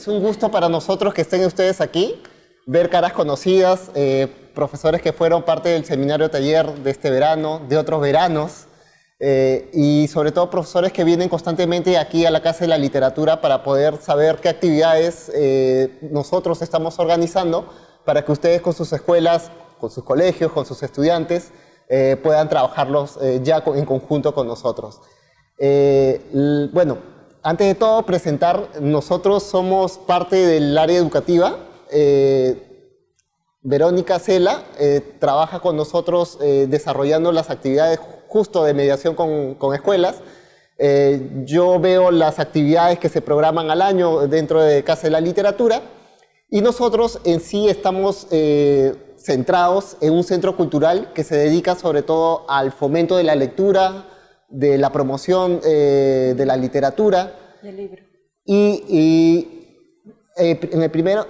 Es un gusto para nosotros que estén ustedes aquí, ver caras conocidas, profesores que fueron parte del seminario taller de este verano, de otros veranos, y sobre todo profesores que vienen constantemente aquí a la Casa de la Literatura para poder saber qué actividades nosotros estamos organizando para que ustedes con sus escuelas, con sus colegios, con sus estudiantes, puedan trabajarlos ya en conjunto con nosotros. Bueno, antes de todo presentar, nosotros somos parte del área educativa. Verónica Cela trabaja con nosotros desarrollando las actividades justo de mediación con escuelas. Yo veo las actividades que se programan al año dentro de Casa de la Literatura y nosotros en sí estamos centrados en un centro cultural que se dedica sobre todo al fomento de la lectura, de la promoción de la literatura. Del libro. En el primero,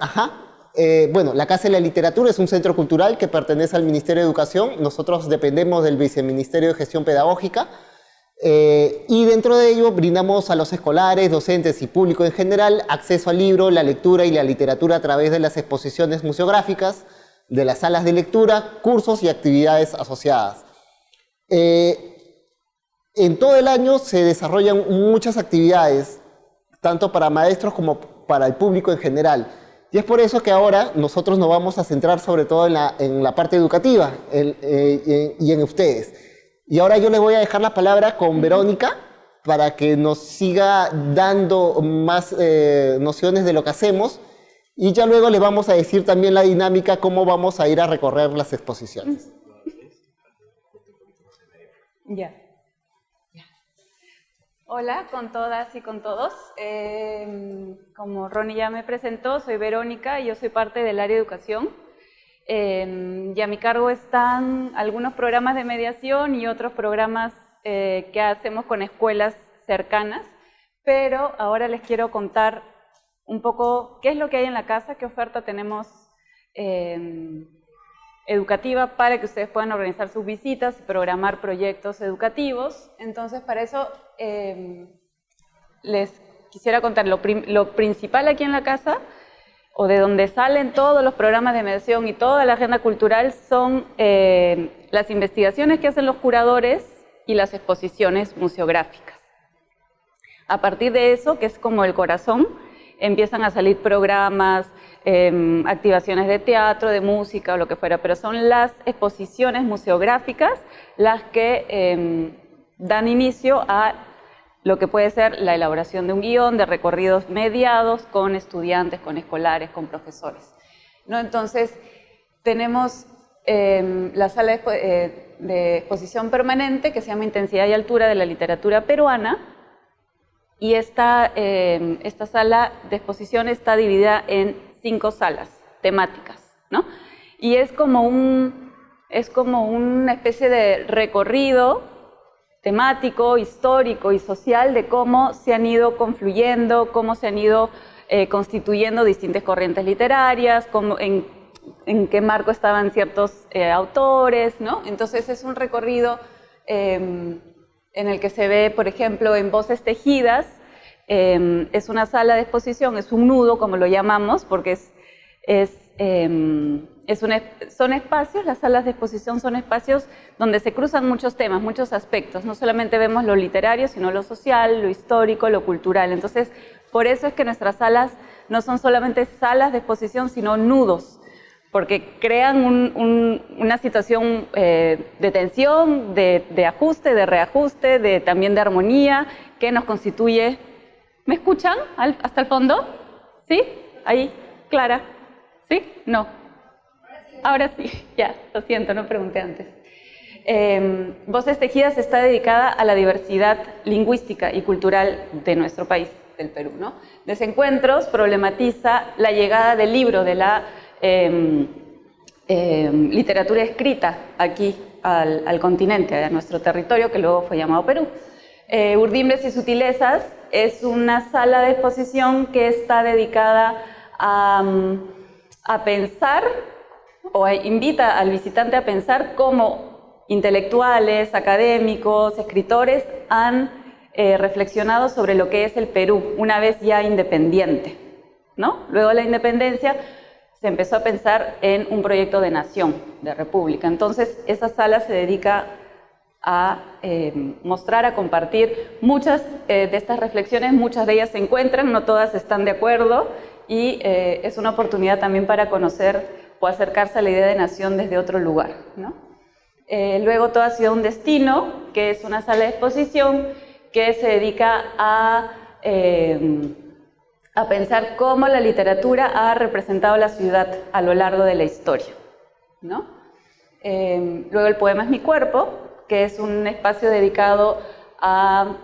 bueno, la Casa de la Literatura es un centro cultural que pertenece al Ministerio de Educación. Nosotros dependemos del Viceministerio de Gestión Pedagógica. Y dentro de ello brindamos a los escolares, docentes y público en general acceso al libro, la lectura y la literatura a través de las exposiciones museográficas, de las salas de lectura, cursos y actividades asociadas. En todo el año se desarrollan muchas actividades, tanto para maestros como para el público en general. Y es por eso que ahora nosotros nos vamos a centrar sobre todo en la parte educativa y en ustedes. Y ahora yo les voy a dejar la palabra con Verónica para que nos siga dando más nociones de lo que hacemos. Y ya luego les vamos a decir también la dinámica, cómo vamos a ir a recorrer las exposiciones. Ya. Hola con todas y con todos. Como Ronnie ya me presentó, soy Verónica y yo soy parte del área de educación. Y a mi cargo están algunos programas de mediación y otros programas que hacemos con escuelas cercanas. Pero ahora les quiero contar un poco qué es lo que hay en la casa, qué oferta tenemos educativa para que ustedes puedan organizar sus visitas y programar proyectos educativos. Entonces, para eso les quisiera contar lo principal aquí en la casa, o de donde salen todos los programas de mediación y toda la agenda cultural, son las investigaciones que hacen los curadores y las exposiciones museográficas. A partir de eso, que es como el corazón, empiezan a salir programas, activaciones de teatro, de música o lo que fuera, pero son las exposiciones museográficas las que dan inicio a lo que puede ser la elaboración de un guión, de recorridos mediados con estudiantes, con escolares, con profesores, ¿no? Entonces, tenemos la sala de exposición permanente que se llama Intensidad y Altura de la Literatura Peruana, y esta sala de exposición está dividida en 5 salas temáticas, ¿no? Y es como una especie de recorrido temático, histórico y social de cómo se han ido confluyendo, cómo se han ido constituyendo distintas corrientes literarias, en qué marco estaban ciertos autores, ¿no? Entonces es un recorrido en el que se ve, por ejemplo, en Voces Tejidas, es una sala de exposición, es un nudo, como lo llamamos, porque son espacios, las salas de exposición son espacios donde se cruzan muchos temas, muchos aspectos. No solamente vemos lo literario, sino lo social, lo histórico, lo cultural. Entonces, por eso es que nuestras salas no son solamente salas de exposición, sino nudos, porque crean una situación de tensión, de ajuste, de reajuste, también de armonía, que nos constituye. ¿Me escuchan hasta el fondo? ¿Sí? Ahí, Clara. ¿Sí? No. Ahora sí, ya, lo siento, no pregunté antes. Voces Tejidas está dedicada a la diversidad lingüística y cultural de nuestro país, del Perú, ¿no? Desencuentros problematiza la llegada del libro, de la literatura escrita aquí al continente, a nuestro territorio, que luego fue llamado Perú. Urdimbres y Sutilezas es una sala de exposición que está dedicada a pensar, o invita al visitante a pensar cómo intelectuales, académicos, escritores han reflexionado sobre lo que es el Perú una vez ya independiente, ¿no? Luego de la independencia se empezó a pensar en un proyecto de nación, de república. Entonces, esa sala se dedica a mostrar, a compartir muchas de estas reflexiones. Muchas de ellas se encuentran, no todas están de acuerdo, y es una oportunidad también para conocer o acercarse a la idea de nación desde otro lugar, ¿no? Luego Toda Ciudad un Destino, que es una sala de exposición que se dedica a pensar cómo la literatura ha representado la ciudad a lo largo de la historia, ¿no? Luego El Poema es mi cuerpo, que es un espacio dedicado a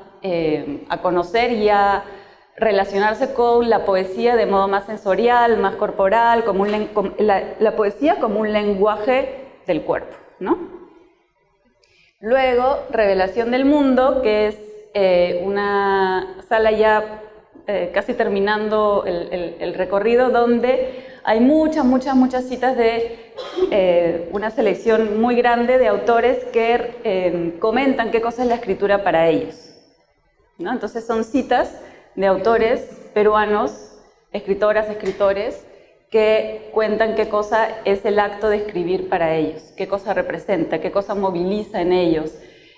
conocer y a relacionarse con la poesía de modo más sensorial, más corporal, como la poesía como un lenguaje del cuerpo, ¿no? Luego, Revelación del Mundo, que es una sala ya casi terminando el recorrido, donde hay muchas citas de una selección muy grande de autores que comentan qué cosa es la escritura para ellos, ¿no? Entonces son citas de autores peruanos, escritoras, escritores, que cuentan qué cosa es el acto de escribir para ellos, qué cosa representa, qué cosa moviliza en ellos,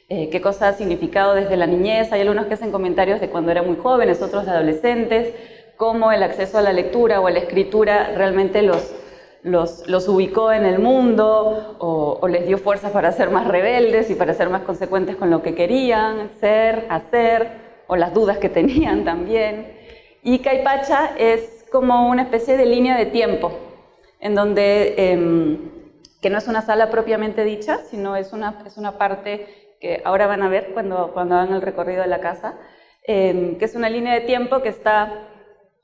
qué cosa ha significado desde la niñez. Hay algunos que hacen comentarios de cuando eran muy jóvenes, otros de adolescentes, cómo el acceso a la lectura o a la escritura realmente los ubicó en el mundo o les dio fuerzas para ser más rebeldes y para ser más consecuentes con lo que querían ser, hacer, o las dudas que tenían también. Y Caipacha es como una especie de línea de tiempo, en donde, que no es una sala propiamente dicha, sino es una parte que ahora van a ver cuando hagan el recorrido de la casa, que es una línea de tiempo que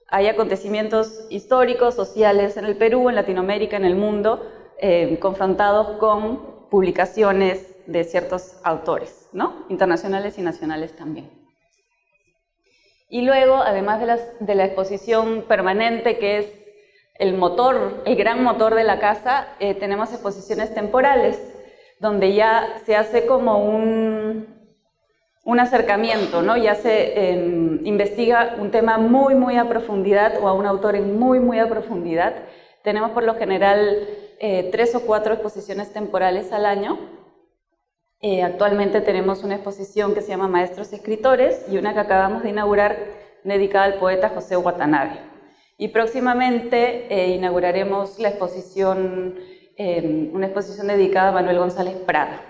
hay acontecimientos históricos, sociales en el Perú, en Latinoamérica, en el mundo, confrontados con publicaciones de ciertos autores, ¿no? Internacionales y nacionales también. Y luego, además de la exposición permanente, que es el gran motor de la casa, tenemos exposiciones temporales, donde ya se hace como un acercamiento, ¿no? Ya se investiga un tema muy a profundidad o a un autor en muy a profundidad. Tenemos por lo general 3 o 4 exposiciones temporales al año. Actualmente tenemos una exposición que se llama Maestros y Escritores y una que acabamos de inaugurar dedicada al poeta José Watanabe. Y próximamente inauguraremos la exposición, una exposición dedicada a Manuel González Prada.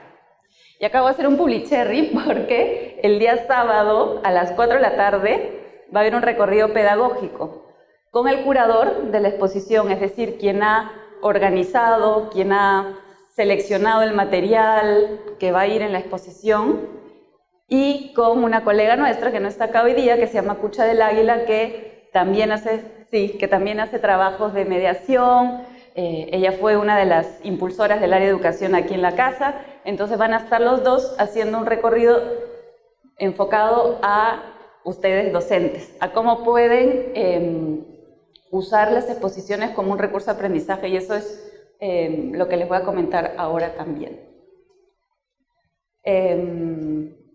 Y acabo de hacer un publicherry porque el día sábado a las 4 de la tarde va a haber un recorrido pedagógico con el curador de la exposición, es decir, quien ha organizado, quien ha seleccionado el material que va a ir en la exposición, y con una colega nuestra que no está acá hoy día, que se llama Cucha del Águila, que también hace trabajos de mediación. Ella fue una de las impulsoras del área de educación aquí en la casa. Entonces van a estar los dos haciendo un recorrido enfocado a ustedes docentes, a cómo pueden usar las exposiciones como un recurso de aprendizaje, y eso es lo que les voy a comentar ahora también.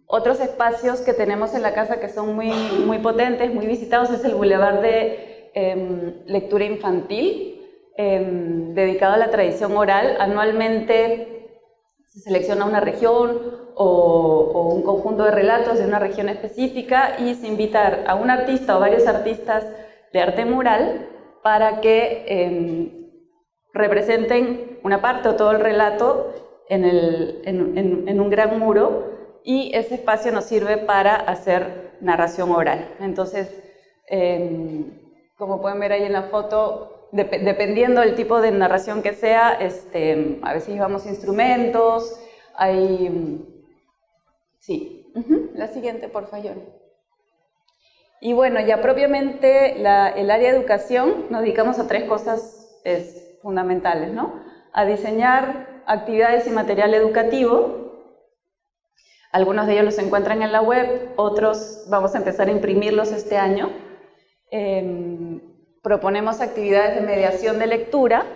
Otros espacios que tenemos en la casa que son muy potentes, muy visitados, es el Boulevard de Lectura Infantil, dedicado a la tradición oral. Anualmente se selecciona una región o un conjunto de relatos de una región específica y se invita a un artista o varios artistas de arte mural para que representen una parte o todo el relato en un gran muro, y ese espacio nos sirve para hacer narración oral. Entonces, como pueden ver ahí en la foto, dependiendo del tipo de narración que sea, a veces llevamos instrumentos, sí. La siguiente, por favor. Y bueno, ya propiamente el área de educación nos dedicamos a 3 cosas fundamentales, ¿no? A diseñar actividades y material educativo. Algunos de ellos los encuentran en la web, otros vamos a empezar a imprimirlos este año. Proponemos actividades de mediación de lectura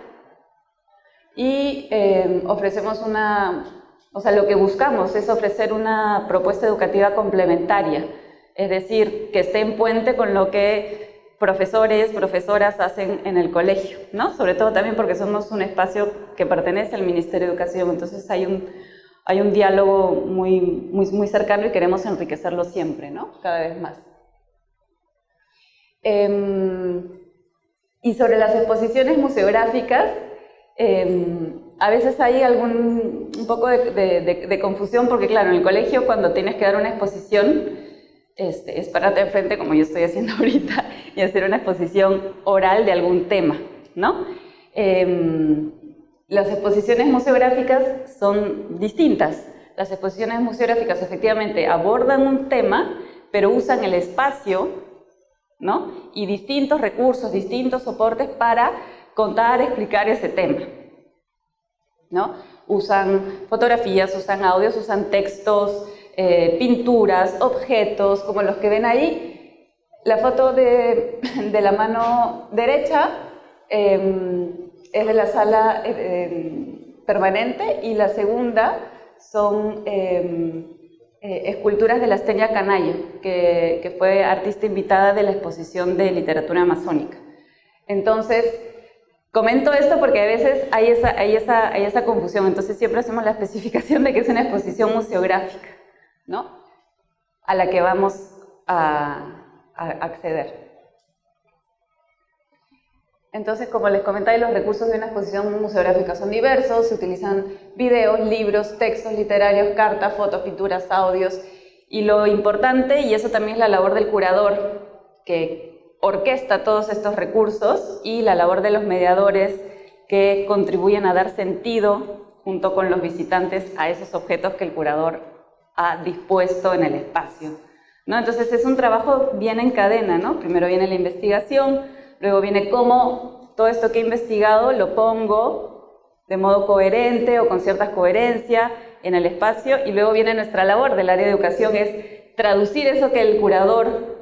y ofrecemos lo que buscamos es ofrecer una propuesta educativa complementaria, es decir, que esté en puente con lo que profesores, profesoras hacen en el colegio, ¿no? Sobre todo también porque somos un espacio que pertenece al Ministerio de Educación, entonces hay un diálogo muy cercano y queremos enriquecerlo siempre, ¿no? Cada vez más. Y sobre las exposiciones museográficas, a veces hay un poco de confusión porque, claro, en el colegio cuando tienes que dar una exposición, es pararte de frente, como yo estoy haciendo ahorita, y hacer una exposición oral de algún tema, ¿no? Las exposiciones museográficas son distintas. Las exposiciones museográficas efectivamente abordan un tema, pero usan el espacio, ¿no? Y distintos recursos, distintos soportes para contar, explicar ese tema, ¿no? Usan fotografías, usan audios, usan textos, pinturas, objetos, como los que ven ahí. La foto de la mano derecha es de la sala permanente y la segunda son esculturas de la Astenia Canayo, que fue artista invitada de la exposición de literatura amazónica. Entonces, comento esto porque a veces hay esa confusión, entonces siempre hacemos la especificación de que es una exposición museográfica, ¿no? A la que vamos a acceder. Entonces, como les comentaba, los recursos de una exposición museográfica son diversos, se utilizan videos, libros, textos literarios, cartas, fotos, pinturas, audios, y lo importante, y eso también es la labor del curador, que orquesta todos estos recursos, y la labor de los mediadores que contribuyen a dar sentido junto con los visitantes a esos objetos que el curador ha dispuesto en el espacio, ¿no? Entonces es un trabajo bien en cadena, ¿no? Primero viene la investigación, luego viene cómo todo esto que he investigado lo pongo de modo coherente o con cierta coherencia en el espacio, y luego viene nuestra labor del área de educación, es traducir eso que el curador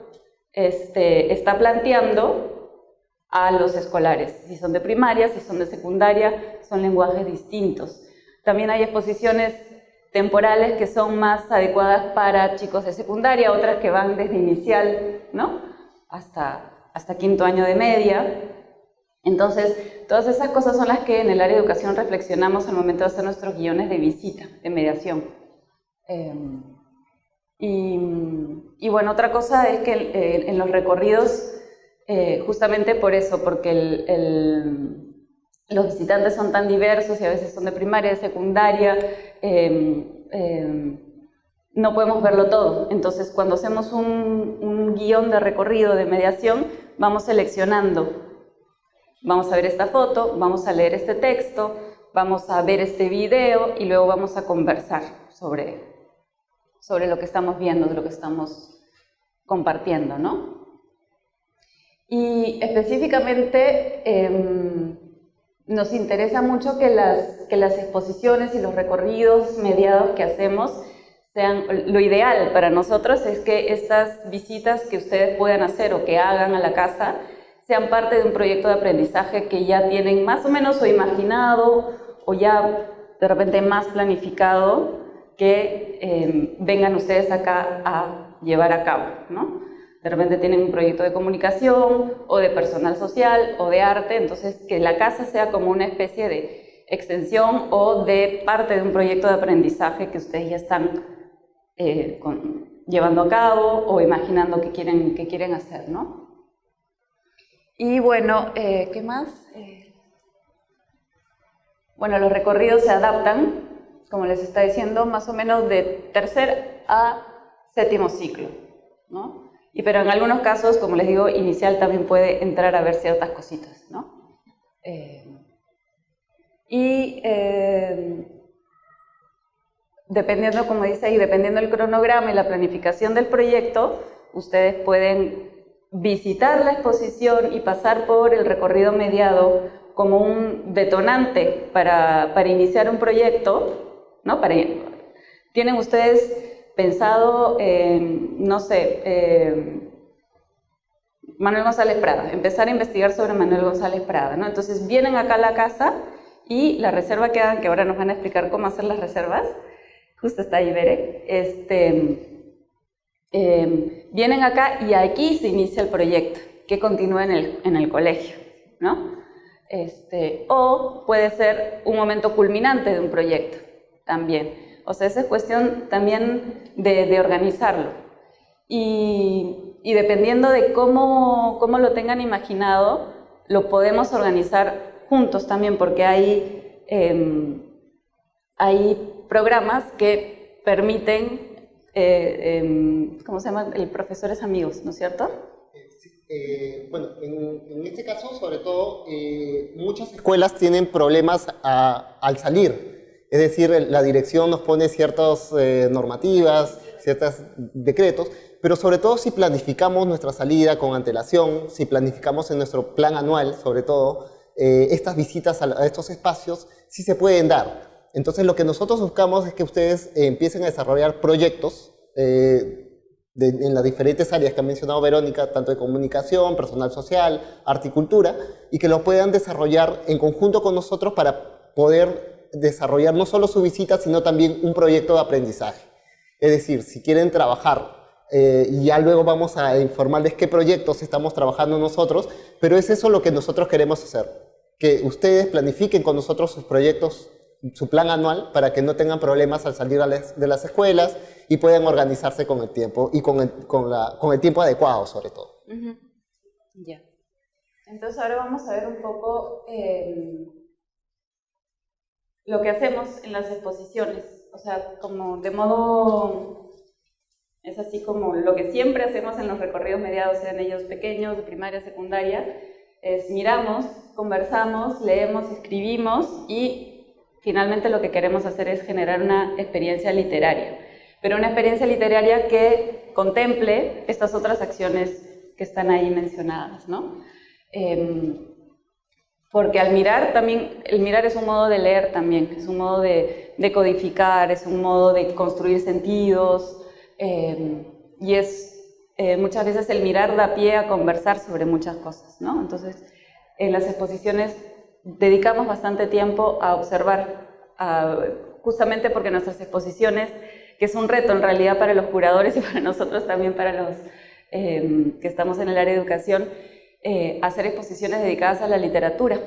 está planteando a los escolares, si son de primaria, si son de secundaria, son lenguajes distintos. También hay exposiciones temporales que son más adecuadas para chicos de secundaria, otras que van desde inicial, ¿no? hasta quinto año de media. Entonces, todas esas cosas son las que en el área de educación reflexionamos al momento de hacer nuestros guiones de visita, de mediación. Y bueno, otra cosa es que en los recorridos, justamente por eso, porque los visitantes son tan diversos y a veces son de primaria, de secundaria, no podemos verlo todo. Entonces, cuando hacemos un guión de recorrido de mediación, vamos seleccionando. Vamos a ver esta foto, vamos a leer este texto, vamos a ver este video y luego vamos a conversar sobre lo que estamos viendo, de lo que estamos compartiendo, ¿no? Y específicamente nos interesa mucho que las exposiciones y los recorridos mediados que hacemos sean, lo ideal para nosotros es que estas visitas que ustedes puedan hacer o que hagan a la casa sean parte de un proyecto de aprendizaje que ya tienen más o menos o imaginado o ya de repente más planificado que vengan ustedes acá a llevar a cabo, ¿no? De repente tienen un proyecto de comunicación o de personal social o de arte, entonces que la casa sea como una especie de extensión o de parte de un proyecto de aprendizaje que ustedes ya están llevando a cabo o imaginando que quieren hacer, ¿no? Y bueno, ¿qué más? Bueno, los recorridos se adaptan, como les está diciendo, más o menos de tercer a séptimo ciclo, ¿no? Pero en algunos casos, como les digo, inicial también puede entrar a ver ciertas cositas, ¿no? Dependiendo, como dice ahí, dependiendo del cronograma y la planificación del proyecto, ustedes pueden visitar la exposición y pasar por el recorrido mediado como un detonante para iniciar un proyecto, ¿no? ¿Tienen ustedes pensado, no sé, Manuel González Prada, empezar a investigar sobre Manuel González Prada, ¿no? Entonces vienen acá a la casa y la reserva que hagan, que ahora nos van a explicar cómo hacer las reservas, justo está ahí, Bere, vienen acá y aquí se inicia el proyecto, que continúe en el colegio, ¿no? O puede ser un momento culminante de un proyecto también. O sea, esa es cuestión también de organizarlo. Y dependiendo de cómo lo tengan imaginado, lo podemos organizar juntos también, porque hay programas que permiten, ¿cómo se llama? El profesores amigos, ¿no es cierto? Bueno, en este caso, sobre todo, muchas escuelas tienen problemas al salir. Es decir, la dirección nos pone ciertas normativas, ciertos decretos, pero sobre todo si planificamos nuestra salida con antelación, si planificamos en nuestro plan anual, sobre todo, estas visitas a estos espacios sí se pueden dar. Entonces, lo que nosotros buscamos es que ustedes empiecen a desarrollar proyectos en las diferentes áreas que ha mencionado Verónica, tanto de comunicación, personal social, articultura, y que lo puedan desarrollar en conjunto con nosotros para poder desarrollar no solo su visita, sino también un proyecto de aprendizaje. Es decir, si quieren trabajar, y ya luego vamos a informarles qué proyectos estamos trabajando nosotros, pero es eso lo que nosotros queremos hacer, que ustedes planifiquen con nosotros sus proyectos, su plan anual, para que no tengan problemas al salir de las escuelas y puedan organizarse con el tiempo y con el tiempo adecuado, sobre todo. Ya. Entonces ahora vamos a ver un poco lo que hacemos en las exposiciones, o sea, como de modo, es así como lo que siempre hacemos en los recorridos mediados, sean ellos pequeños, de primaria, secundaria, es miramos, conversamos, leemos, escribimos y finalmente lo que queremos hacer es generar una experiencia literaria, pero una experiencia literaria que contemple estas otras acciones que están ahí mencionadas, ¿no? Porque al mirar también, el mirar es un modo de leer también, es un modo de codificar, es un modo de construir sentidos, y muchas veces el mirar da pie a conversar sobre muchas cosas, ¿no? Entonces, en las exposiciones dedicamos bastante tiempo a observar, justamente porque nuestras exposiciones, que es un reto en realidad para los curadores y para nosotros también, para los que estamos en el área de educación, hacer exposiciones dedicadas a la literatura,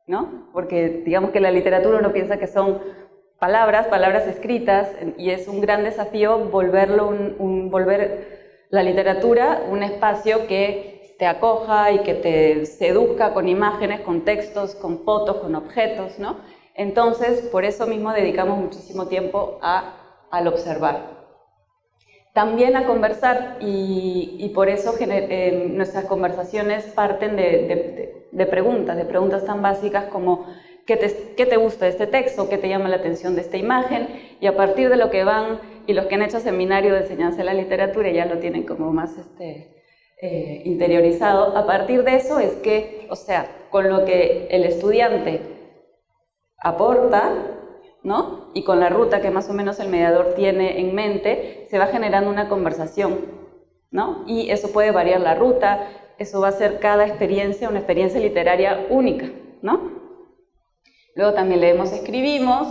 ¿no? Porque digamos que la literatura uno piensa que son palabras escritas, y es un gran desafío volver la literatura un espacio que te acoja y que te seduzca con imágenes, con textos, con fotos, con objetos, ¿no? Entonces, por eso mismo dedicamos muchísimo tiempo al observar. También a conversar, y por eso nuestras conversaciones parten de preguntas tan básicas como ¿qué te gusta de este texto? ¿Qué te llama la atención de esta imagen? Y a partir de lo que van, y los que han hecho seminario de enseñanza de la literatura ya lo tienen como más interiorizado, a partir de eso es que, o sea, con lo que el estudiante aporta, ¿no? Y con la ruta que más o menos el mediador tiene en mente, se va generando una conversación, ¿no? Y eso puede variar la ruta, eso va a ser cada experiencia una experiencia literaria única, ¿no? Luego también leemos, escribimos,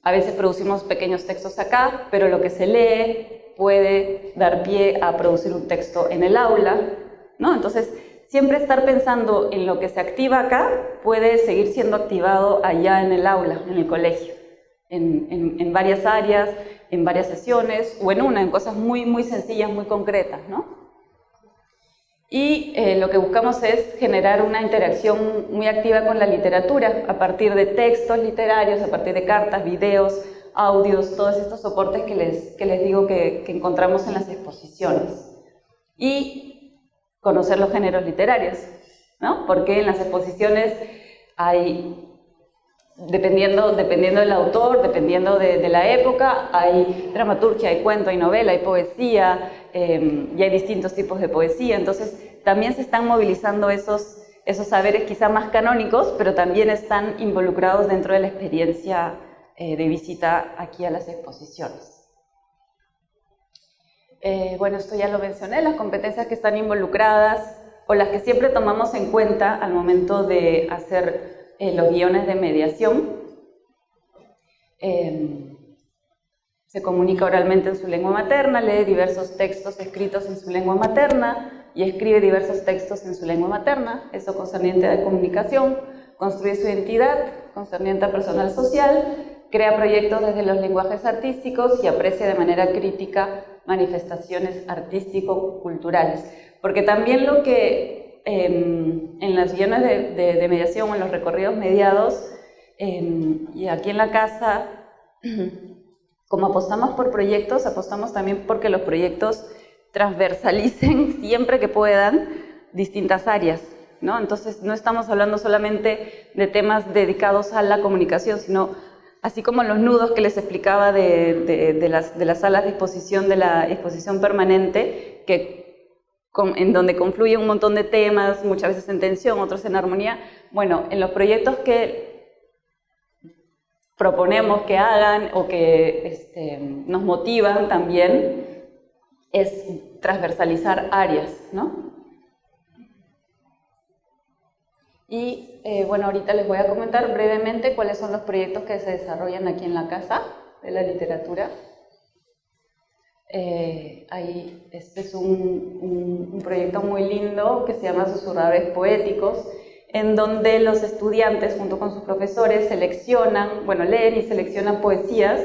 a veces producimos pequeños textos acá, pero lo que se lee puede dar pie a producir un texto en el aula, ¿no? Entonces, siempre estar pensando en lo que se activa acá puede seguir siendo activado allá en el aula, en el colegio, en varias áreas, en varias sesiones, o en cosas muy, muy sencillas, muy concretas, ¿no? Y lo que buscamos es generar una interacción muy activa con la literatura, a partir de textos literarios, a partir de cartas, videos, audios, todos estos soportes que les digo que encontramos en las exposiciones. Y conocer los géneros literarios, ¿no? Porque en las exposiciones hay, dependiendo del autor, dependiendo de la época, hay dramaturgia, hay cuento, hay novela, hay poesía, y hay distintos tipos de poesía. Entonces también se están movilizando esos saberes quizá más canónicos, pero también están involucrados dentro de la experiencia de visita aquí a las exposiciones. Bueno, esto ya lo mencioné, las competencias que están involucradas o las que siempre tomamos en cuenta al momento de hacer los guiones de mediación. Se comunica oralmente en su lengua materna, lee diversos textos escritos en su lengua materna, y escribe diversos textos en su lengua materna, eso concerniente a la comunicación, construye su identidad, concerniente a personal social, crea proyectos desde los lenguajes artísticos y aprecia de manera crítica manifestaciones artístico-culturales. Porque también lo que en las guiones de mediación o en los recorridos mediados, y aquí en la casa, como apostamos por proyectos, apostamos también porque los proyectos transversalicen siempre que puedan distintas áreas, ¿no? Entonces no estamos hablando solamente de temas dedicados a la comunicación, sino así como los nudos que les explicaba de las salas de exposición, de la exposición permanente, en donde confluye un montón de temas, muchas veces en tensión, otros en armonía. Bueno, en los proyectos que proponemos que hagan o que nos motivan también, es transversalizar áreas, ¿no? Y bueno, ahorita les voy a comentar brevemente cuáles son los proyectos que se desarrollan aquí en la Casa de la Literatura. Este es un proyecto muy lindo que se llama Susurradores Poéticos, en donde los estudiantes, junto con sus profesores, leen y seleccionan poesías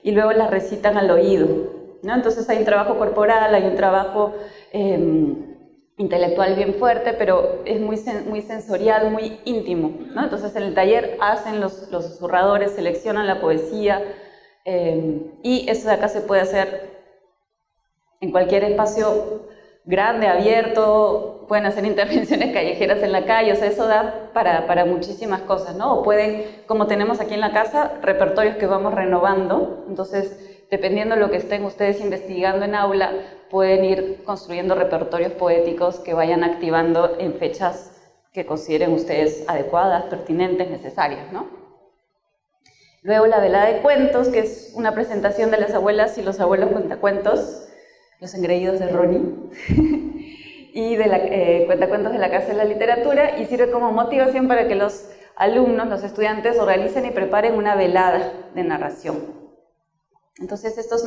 y luego las recitan al oído, ¿no? Entonces hay un trabajo corporal, hay un trabajo intelectual bien fuerte, pero es muy sensorial, muy íntimo, ¿no? Entonces en el taller hacen los susurradores, seleccionan la poesía, y eso de acá se puede hacer en cualquier espacio grande, abierto, pueden hacer intervenciones callejeras en la calle, o sea, eso da para muchísimas cosas, ¿no? O pueden, como tenemos aquí en la casa, repertorios que vamos renovando, entonces dependiendo de lo que estén ustedes investigando en aula, pueden ir construyendo repertorios poéticos que vayan activando en fechas que consideren ustedes adecuadas, pertinentes, necesarias, ¿no? Luego la velada de cuentos, que es una presentación de las abuelas y los abuelos cuentacuentos, los engreídos de Ronnie, y de cuentacuentos de la Casa de la Literatura, y sirve como motivación para que los alumnos, los estudiantes, organicen y preparen una velada de narración. Entonces estos,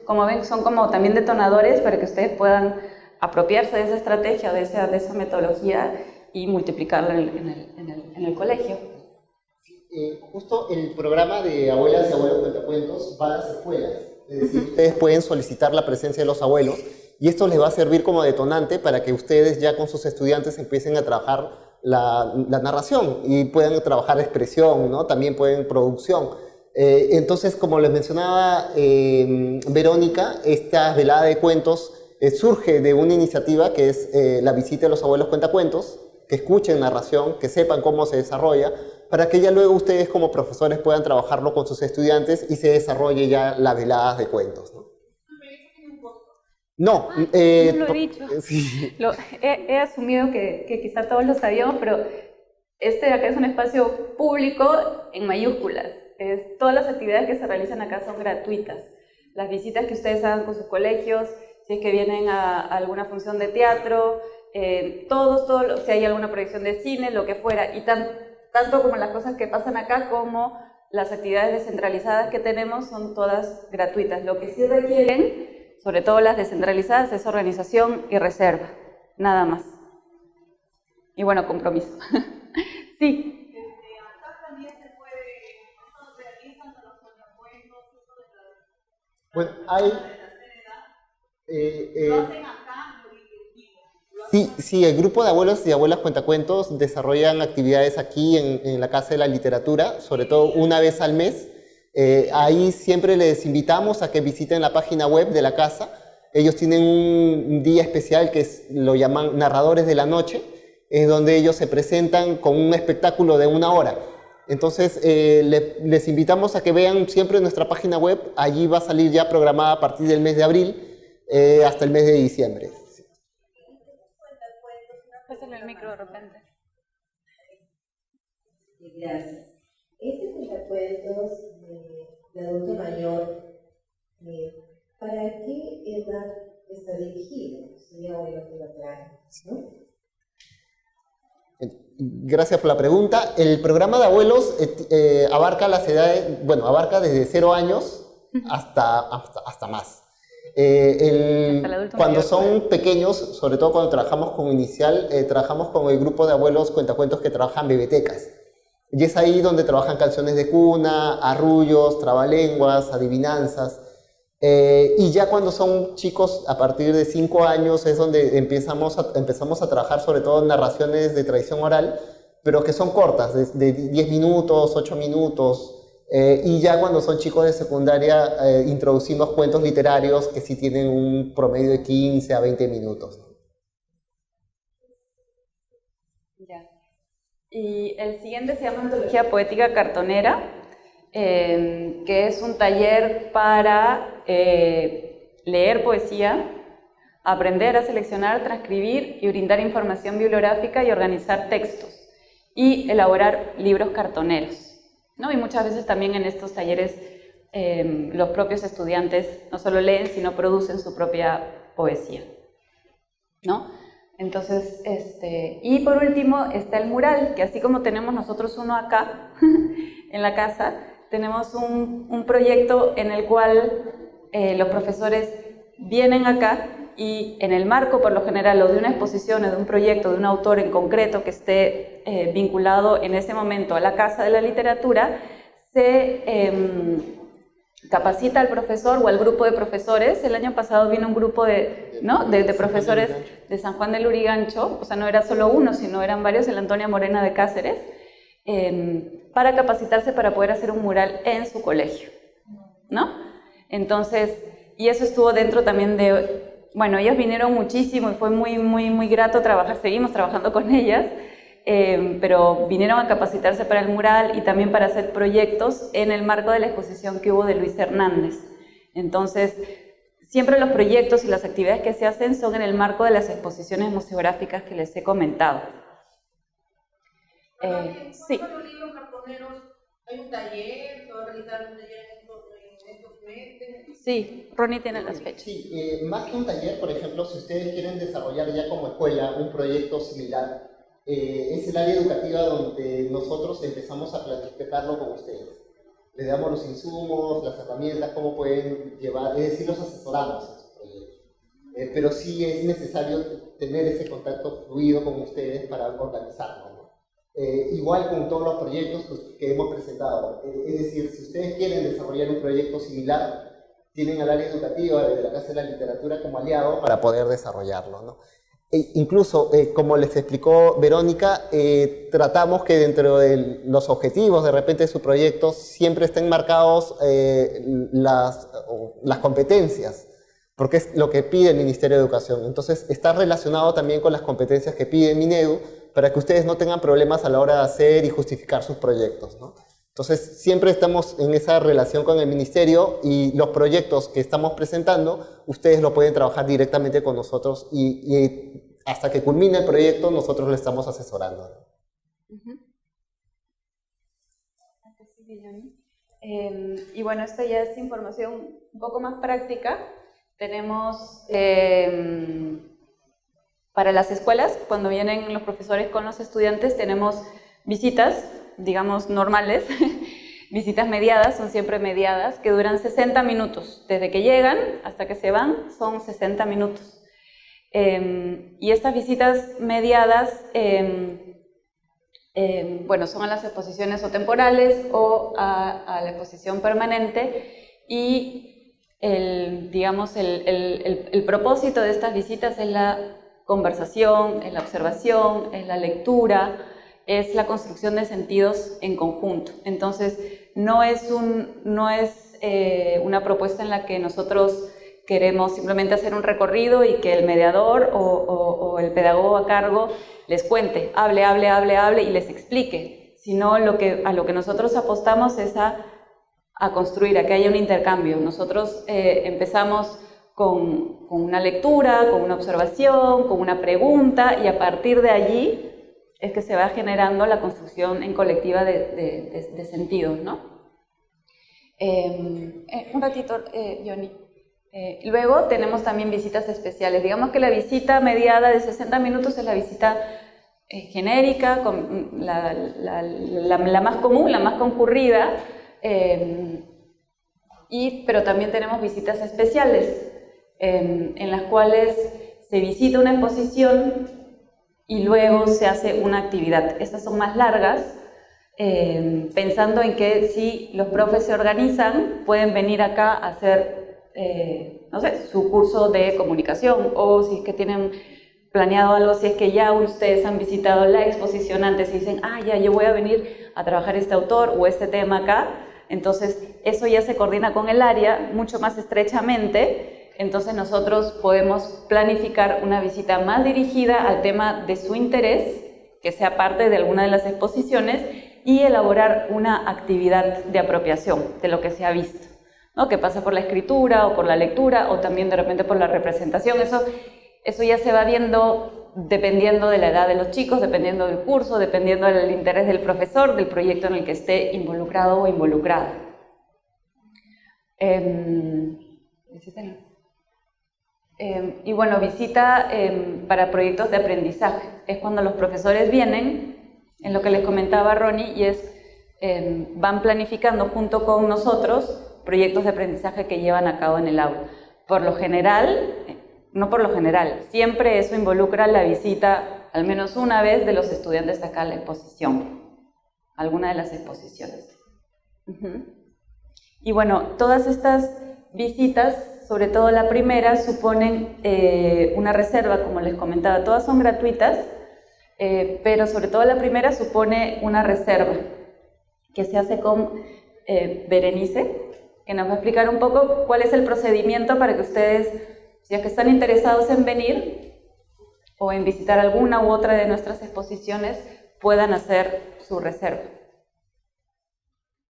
como ven, son como también detonadores para que ustedes puedan apropiarse de esa estrategia, de esa metodología y multiplicarla en el colegio. Justo el programa de Abuelas y Abuelos Cuentacuentos va a las escuelas. Es decir, ustedes pueden solicitar la presencia de los abuelos y esto les va a servir como detonante para que ustedes ya con sus estudiantes empiecen a trabajar la narración y puedan trabajar expresión, ¿no? También pueden producción. Entonces, como les mencionaba Verónica, esta velada de cuentos surge de una iniciativa que es la visita de los abuelos cuentacuentos, que escuchen narración, que sepan cómo se desarrolla, para que ya luego ustedes como profesores puedan trabajarlo con sus estudiantes y se desarrolle ya las veladas de cuentos, ¿no? No, no lo he dicho. Sí. He asumido que quizá todos lo sabíamos, pero de acá es un espacio público en mayúsculas. Todas las actividades que se realizan acá son gratuitas. Las visitas que ustedes hagan con sus colegios, si es que vienen a alguna función de teatro, si hay alguna proyección de cine, lo que fuera, y tanto como las cosas que pasan acá como las actividades descentralizadas que tenemos son todas gratuitas. Lo que sí requieren, sobre todo las descentralizadas, es organización y reserva, nada más. Y bueno, compromiso. Sí. Bueno, hay... Sí, el grupo de abuelos y abuelas cuentacuentos desarrollan actividades aquí en la Casa de la Literatura, sobre todo una vez al mes. Ahí siempre les invitamos a que visiten la página web de la casa. Ellos tienen un día especial que lo llaman Narradores de la Noche, es donde ellos se presentan con un espectáculo de 1 hora. Entonces, les invitamos a que vean siempre nuestra página web. Allí va a salir ya programada a partir del mes de abril hasta el mes de diciembre. Pásale el micro de repente. Gracias. Este cuentacuentos de adulto mayor, ¿para qué edad está dirigido? Sería bueno que lo aclares, ¿no? Gracias por la pregunta. El programa de abuelos abarca las edades, bueno, abarca desde 0 años hasta más. Hasta el adulto cuando mayor. son pequeños, sobre todo cuando trabajamos con Inicial, trabajamos con el grupo de abuelos cuentacuentos que trabajan bebetecas. Y es ahí donde trabajan canciones de cuna, arrullos, trabalenguas, adivinanzas. Y ya cuando son chicos, a partir de 5 años, es donde empezamos a trabajar sobre todo narraciones de tradición oral, pero que son cortas, de 10 minutos, 8 minutos. Y ya cuando son chicos de secundaria, introducimos cuentos literarios que sí tienen un promedio de 15 a 20 minutos. Ya. Y el siguiente se llama Antología Poética Cartonera, que es un taller para leer poesía, aprender a seleccionar, transcribir y brindar información bibliográfica y organizar textos y elaborar libros cartoneros, ¿no? Y muchas veces también en estos talleres los propios estudiantes no solo leen, sino producen su propia poesía, ¿no? Entonces, y por último está el mural, que así como tenemos nosotros uno acá en la casa, tenemos un proyecto en el cual los profesores vienen acá y en el marco, por lo general, o de una exposición o de un proyecto de un autor en concreto que esté vinculado en ese momento a la Casa de la Literatura, se capacita al profesor o al grupo de profesores. El año pasado vino un grupo de profesores de San Juan del Lurigancho, o sea, no era solo uno, sino eran varios, el Antonia Morena de Cáceres, para capacitarse para poder hacer un mural en su colegio, ¿no? Entonces, y eso estuvo dentro también de... Bueno, ellas vinieron muchísimo y fue muy grato trabajar, seguimos trabajando con ellas, pero vinieron a capacitarse para el mural y también para hacer proyectos en el marco de la exposición que hubo de Luis Hernández. Entonces, siempre los proyectos y las actividades que se hacen son en el marco de las exposiciones museográficas que les he comentado. Sí. Los libros cartoneros, hay un taller, se va a realizar un taller en estos meses. Sí, Ronnie tiene las fechas. Sí, más que un taller, por ejemplo, si ustedes quieren desarrollar ya como escuela un proyecto similar, es el área educativa donde nosotros empezamos a planificarlo con ustedes. Les damos los insumos, las herramientas, cómo pueden llevar, es decir, los asesoramos en su proyecto. Pero sí es necesario tener ese contacto fluido con ustedes para organizarlo, ¿no? Igual con todos los proyectos que hemos presentado. Es decir, si ustedes quieren desarrollar un proyecto similar, tienen al área educativa de la Casa de la Literatura como aliado para poder desarrollarlo, ¿no? Incluso, como les explicó Verónica, tratamos que dentro de los objetivos de repente de su proyecto siempre estén marcados las competencias, porque es lo que pide el Ministerio de Educación. Entonces, está relacionado también con las competencias que pide Minedu, para que ustedes no tengan problemas a la hora de hacer y justificar sus proyectos, ¿no? Entonces, siempre estamos en esa relación con el Ministerio y los proyectos que estamos presentando, ustedes lo pueden trabajar directamente con nosotros y hasta que culmine el proyecto, nosotros le estamos asesorando. Y bueno, esta ya es información un poco más práctica. Tenemos para las escuelas, cuando vienen los profesores con los estudiantes, tenemos visitas, digamos, normales, visitas mediadas, son siempre mediadas, que duran 60 minutos. Desde que llegan hasta que se van, son 60 minutos. Y estas visitas mediadas, bueno, son a las exposiciones o temporales o a la exposición permanente, y digamos, el propósito de estas visitas es la conversación, es la observación, es la lectura, es la construcción de sentidos en conjunto. Entonces, no es una propuesta en la que nosotros queremos simplemente hacer un recorrido y que el mediador o el pedagogo a cargo les cuente, hable y les explique, sino a lo que nosotros apostamos es a construir, a que haya un intercambio. Nosotros empezamos con una lectura, con una observación, con una pregunta, y a partir de allí es que se va generando la construcción en colectiva de sentidos, ¿no? Un ratito, Johnny. Luego tenemos también visitas especiales. Digamos que la visita mediada de 60 minutos es la visita genérica, la más común, la más concurrida, pero también tenemos visitas especiales, en las cuales se visita una exposición y luego se hace una actividad. Estas son más largas, pensando en que si los profes se organizan, pueden venir acá a hacer, no sé, su curso de comunicación, o si es que tienen planeado algo, si es que ya ustedes han visitado la exposición antes y dicen, ah, ya, yo voy a venir a trabajar este autor o este tema acá, entonces eso ya se coordina con el área mucho más estrechamente, entonces nosotros podemos planificar una visita más dirigida al tema de su interés, que sea parte de alguna de las exposiciones, y elaborar una actividad de apropiación de lo que se ha visto, ¿no? Que pasa por la escritura o por la lectura o también de repente por la representación. Eso ya se va viendo dependiendo de la edad de los chicos, dependiendo del curso, dependiendo del interés del profesor, del proyecto en el que esté involucrado o involucrada. Y bueno, visita para proyectos de aprendizaje. Es cuando los profesores vienen, en lo que les comentaba Ronnie, y van planificando junto con nosotros proyectos de aprendizaje que llevan a cabo en el aula. Por lo general, no por lo general, siempre eso involucra la visita al menos una vez de los estudiantes acá a la exposición, alguna de las exposiciones. Y bueno, todas estas visitas, sobre todo la primera, suponen una reserva, como les comentaba, todas son gratuitas, pero sobre todo la primera supone una reserva que se hace con Berenice, que nos va a explicar un poco cuál es el procedimiento para que ustedes, si es que están interesados en venir o en visitar alguna u otra de nuestras exposiciones, puedan hacer su reserva.